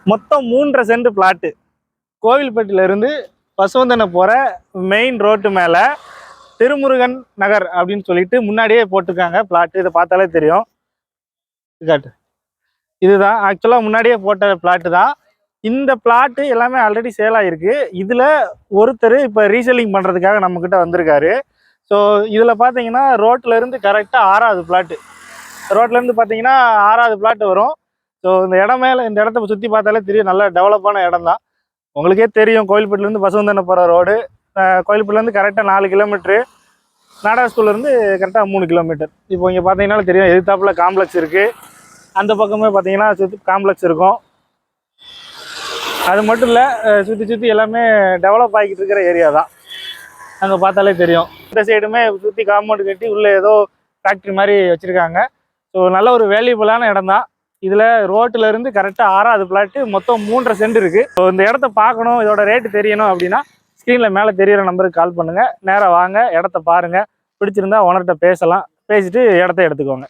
மொத்தம் 3.5 send plot. கோவில்பட்டியிலிருந்து Pasuvanthanai போகிற main road மேலே திருமுருகன் நகர் அப்படின்னு சொல்லிட்டு முன்னாடியே போட்டிருக்காங்க பிளாட்டு. இதை பார்த்தாலே தெரியும். காட்டு, இதுதான் ஆக்சுவலாக முன்னாடியே போட்ட பிளாட்டு தான். இந்த பிளாட்டு எல்லாமே ஆல்ரெடி சேல் ஆகிருக்கு. இதில் ஒருத்தர் இப்போ ரீசேலிங் பண்ணுறதுக்காக நம்மக்கிட்ட வந்திருக்காரு. ஸோ இதில் பார்த்தீங்கன்னா ரோட்லேருந்து கரெக்டாக 6வது பிளாட்டு. ரோட்லேருந்து பார்த்தீங்கன்னா 6வது பிளாட்டு வரும். ஸோ இந்த இடத்த சுற்றி பார்த்தாலே தெரியும், நல்ல டெவலப்பான இடம் தான். உங்களுக்கே தெரியும், கோவில்பட்டிலேருந்து பசுவந்தனை போகிற ரோடு. கோவில்பட்டிலேருந்து கரெக்டாக 4 கிலோமீட்ரு, நாடா ஸ்கூல்லேருந்து கரெக்டாக 3 கிலோமீட்டர். இப்போ இங்கே பார்த்தீங்கன்னா தெரியும், எதிர்த்தாப்பில் காம்ப்ளெக்ஸ் இருக்குது. அந்த பக்கமே பார்த்தீங்கன்னா சுற்றி காம்ப்ளெக்ஸ் இருக்கும். அது மட்டும் இல்லை, சுற்றி எல்லாமே டெவலப் ஆகிக்கிட்டு இருக்கிற ஏரியா தான். அங்கே பார்த்தாலே தெரியும். இந்த சைடுமே சுற்றி காம்பவுண்டு கட்டி உள்ளே ஏதோ ஃபேக்ட்ரி மாதிரி வச்சுருக்காங்க. ஸோ நல்ல ஒரு வேல்யூபிளான இடம் தான். இதில் ரோட்டிலேருந்து கரெக்டாக 6வது பிளாட்டு, மொத்தம் 3.5 சென்ட் இருக்குது. ஸோ இந்த இடத்த பார்க்கணும், இதோட ரேட்டு தெரியணும் அப்படின்னா ஸ்க்ரீனில் மேலே தெரியிற நம்பருக்கு கால் பண்ணுங்கள். நேராக வாங்க, இடத்த பாருங்கள். பிடிச்சிருந்தா ஓனர்கிட்ட பேசலாம். பேசிட்டு இடத்த எடுத்துக்கோங்க.